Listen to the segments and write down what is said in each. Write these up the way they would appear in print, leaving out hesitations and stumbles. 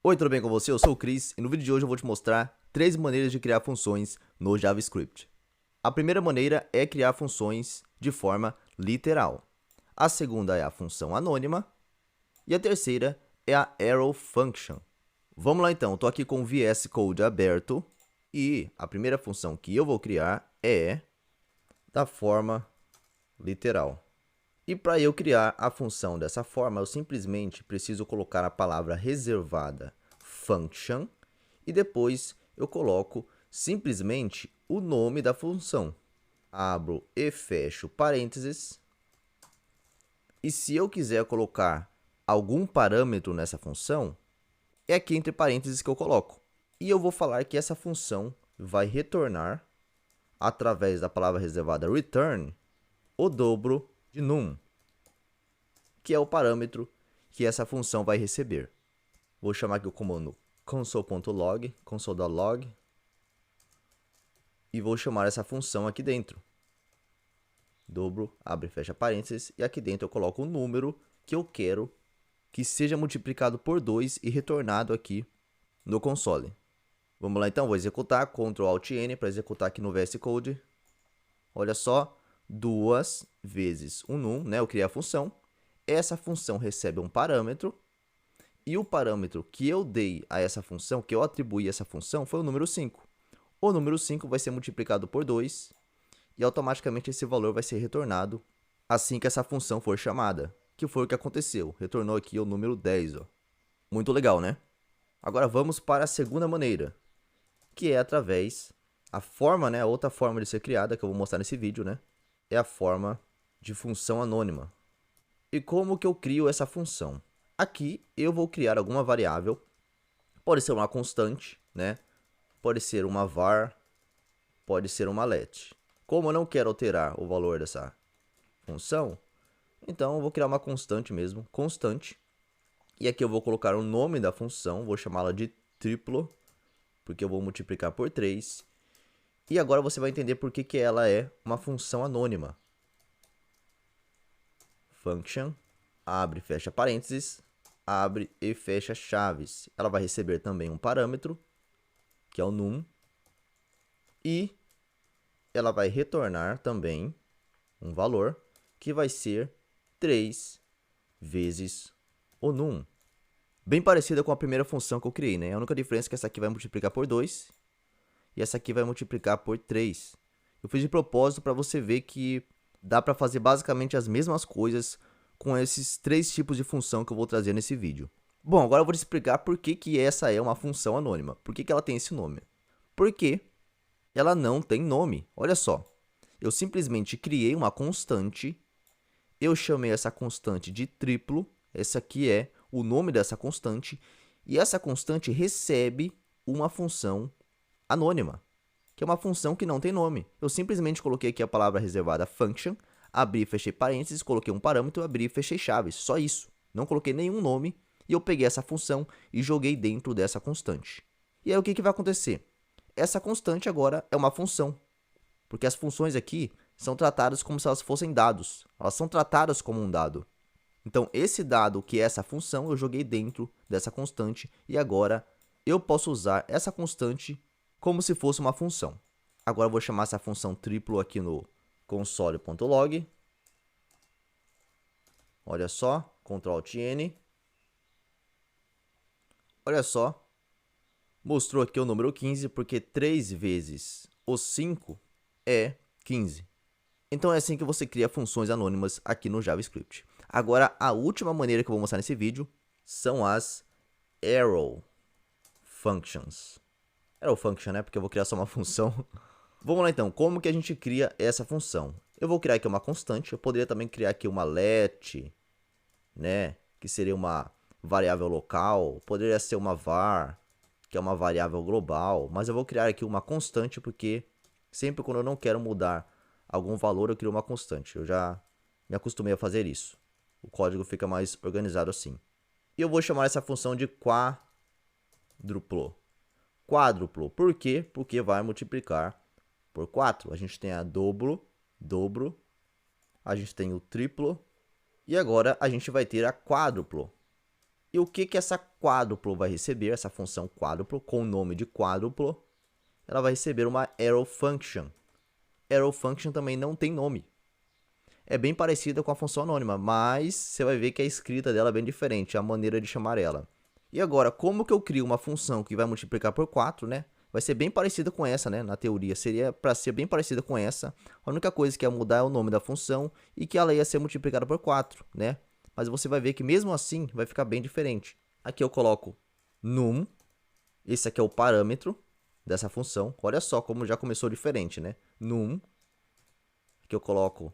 Oi, tudo bem com você? Eu sou o Cris e no vídeo de hoje eu vou te mostrar 3 maneiras de criar funções no JavaScript. A primeira maneira é criar funções de forma literal. A segunda é a função anônima e a terceira é a arrow function. Vamos lá então, estou aqui com o VS Code aberto e a primeira função que eu vou criar é da forma literal. E para eu criar a função dessa forma, eu simplesmente preciso colocar a palavra reservada function e depois eu coloco simplesmente o nome da função. Abro e fecho parênteses. E se eu quiser colocar algum parâmetro nessa função, é aqui entre parênteses que eu coloco. E eu vou falar que essa função vai retornar, através da palavra reservada return, o dobro de num, que é o parâmetro que essa função vai receber. Vou chamar aqui o comando console.log, console.log, e vou chamar essa função aqui dentro. Dobro, abre e fecha parênteses, e aqui dentro eu coloco o número que eu quero que seja multiplicado por 2 e retornado aqui no console. Vamos lá então, vou executar, Ctrl Alt N para executar aqui no VS Code. Olha só, 2 vezes um num, né? Eu criei a função. Essa função recebe um parâmetro. E o parâmetro que eu dei a essa função, que eu atribuí a essa função, foi o número 5. O número 5 vai ser multiplicado por 2 e automaticamente esse valor vai ser retornado assim que essa função for chamada, que foi o que aconteceu. Retornou aqui o número 10. Ó. Muito legal, né? Agora vamos para a segunda maneira, que é através a forma, né, a outra forma de ser criada, que eu vou mostrar nesse vídeo, né, é a forma de função anônima. E como que eu crio essa função? Aqui eu vou criar alguma variável, pode ser uma constante, né? Pode ser uma var, pode ser uma let. Como eu não quero alterar o valor dessa função, então eu vou criar uma constante mesmo, constante. E aqui eu vou colocar o nome da função, vou chamá-la de triplo, porque eu vou multiplicar por 3. E agora você vai entender por que ela é uma função anônima. Function, abre e fecha parênteses, abre e fecha chaves. Ela vai receber também um parâmetro, que é o num, e ela vai retornar também um valor, que vai ser 3 vezes o num. Bem parecida com a primeira função que eu criei, né? A única diferença é que essa aqui vai multiplicar por 2 e essa aqui vai multiplicar por 3. Eu fiz de propósito para você ver que dá para fazer basicamente as mesmas coisas com esses 3 tipos de função que eu vou trazer nesse vídeo. Bom, agora eu vou te explicar por que essa é uma função anônima. Por que ela tem esse nome? Porque ela não tem nome. Olha só, eu simplesmente criei uma constante, eu chamei essa constante de triplo, esse aqui é o nome dessa constante, e essa constante recebe uma função anônima, que é uma função que não tem nome. Eu simplesmente coloquei aqui a palavra reservada function, abri e fechei parênteses, coloquei um parâmetro, abri e fechei chaves, só isso. Não coloquei nenhum nome e eu peguei essa função e joguei dentro dessa constante. E aí o que vai acontecer? Essa constante agora é uma função, porque as funções aqui são tratadas como se elas fossem dados. Elas são tratadas como um dado. Então, esse dado, que é essa função, eu joguei dentro dessa constante e agora eu posso usar essa constante como se fosse uma função. Agora eu vou chamar essa função triplo aqui no console.log. Olha só, Ctrl Alt N. Olha só, mostrou aqui o número 15, porque 3 vezes o 5 é 15. Então é assim que você cria funções anônimas aqui no JavaScript. Agora, a última maneira que eu vou mostrar nesse vídeo são as arrow functions. Arrow function, né? Porque eu vou criar só uma função. Vamos lá então, como que a gente cria essa função? Eu vou criar aqui uma constante, eu poderia também criar aqui uma let, né? Que seria uma variável local, poderia ser uma var, que é uma variável global, mas eu vou criar aqui uma constante porque sempre quando eu não quero mudar algum valor, eu crio uma constante. Eu já me acostumei a fazer isso. O código fica mais organizado assim. E eu vou chamar essa função de quádruplo. Quádruplo, por quê? Porque vai multiplicar por 4. A gente tem a dobro, a gente tem o triplo, e agora a gente vai ter a quádruplo. E o que que essa quádruplo vai receber, essa função quádruplo, com o nome de quádruplo? Ela vai receber uma arrow function. Arrow function também não tem nome. É bem parecida com a função anônima, mas você vai ver que a escrita dela é bem diferente, a maneira de chamar ela. E agora, como que eu crio uma função que vai multiplicar por 4, né? Vai ser bem parecida com essa, né? Na teoria, seria para ser bem parecida com essa. A única coisa que ia mudar é o nome da função e que ela ia ser multiplicada por 4, né? Mas você vai ver que mesmo assim vai ficar bem diferente. Aqui eu coloco num, esse aqui é o parâmetro dessa função. Olha só como já começou diferente, né? Num, aqui eu coloco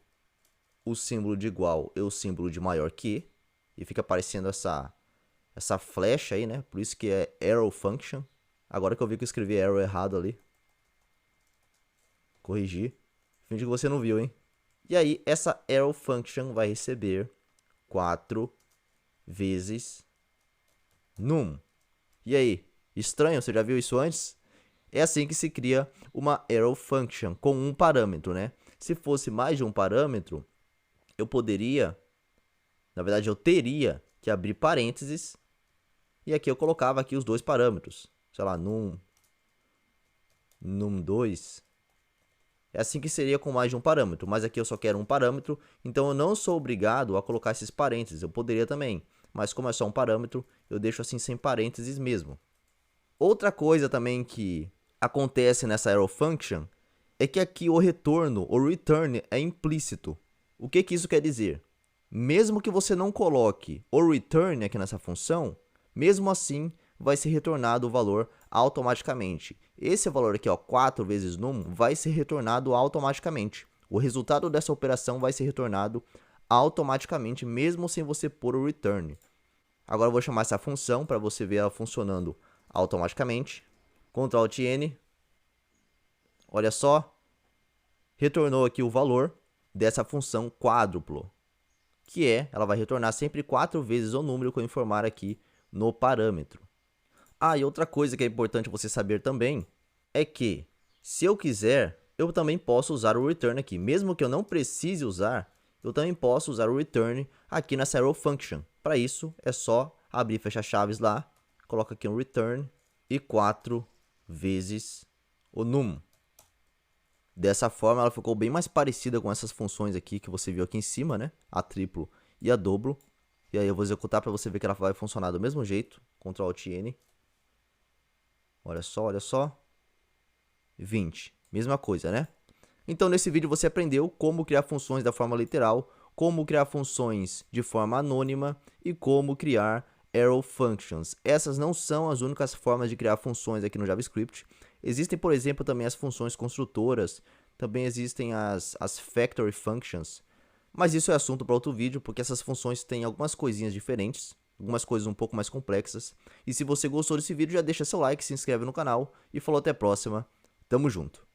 o símbolo de igual e o símbolo de maior que, e fica aparecendo essa flecha aí, né? Por isso que é arrow function. Agora que eu vi que eu escrevi arrow errado ali. Corrigi. Finge que você não viu, hein? E aí, essa arrow function vai receber 4 vezes num. E aí, estranho? Você já viu isso antes? É assim que se cria uma arrow function com um parâmetro, né? Se fosse mais de um parâmetro, eu poderia, na verdade eu teria que abrir parênteses e aqui eu colocava aqui os dois parâmetros, sei lá, num2. É assim que seria com mais de um parâmetro, mas aqui eu só quero um parâmetro, então eu não sou obrigado a colocar esses parênteses, eu poderia também, mas como é só um parâmetro, eu deixo assim sem parênteses mesmo. Outra coisa também que acontece nessa arrow function é que aqui o retorno, o return, é implícito. O que isso quer dizer? Mesmo que você não coloque o return aqui nessa função, mesmo assim vai ser retornado o valor automaticamente. Esse valor aqui, ó, 4 vezes num, vai ser retornado automaticamente. O resultado dessa operação vai ser retornado automaticamente, mesmo sem você pôr o return. Agora eu vou chamar essa função para você ver ela funcionando automaticamente. Ctrl Alt N. Olha só. Retornou aqui o valor dessa função quádruplo, que ela vai retornar sempre 4 vezes o número que eu informar aqui no parâmetro. Ah, e outra coisa que é importante você saber também é que, se eu quiser, eu também posso usar o return aqui. Mesmo que eu não precise usar, eu também posso usar o return aqui nessa arrow function. Para isso, é só abrir e fechar chaves lá, coloca aqui um return e 4 vezes o num. Dessa forma, ela ficou bem mais parecida com essas funções aqui que você viu aqui em cima, né? A triplo e a dobro. E aí eu vou executar para você ver que ela vai funcionar do mesmo jeito. Ctrl Alt N. Olha só, olha só. 20. Mesma coisa, né? Então, nesse vídeo você aprendeu como criar funções da forma literal, como criar funções de forma anônima e como criar arrow functions. Essas não são as únicas formas de criar funções aqui no JavaScript. Existem, por exemplo, também as funções construtoras, também existem as factory functions, mas isso é assunto para outro vídeo, porque essas funções têm algumas coisinhas diferentes, algumas coisas um pouco mais complexas. E se você gostou desse vídeo, já deixa seu like, se inscreve no canal e falou até a próxima. Tamo junto!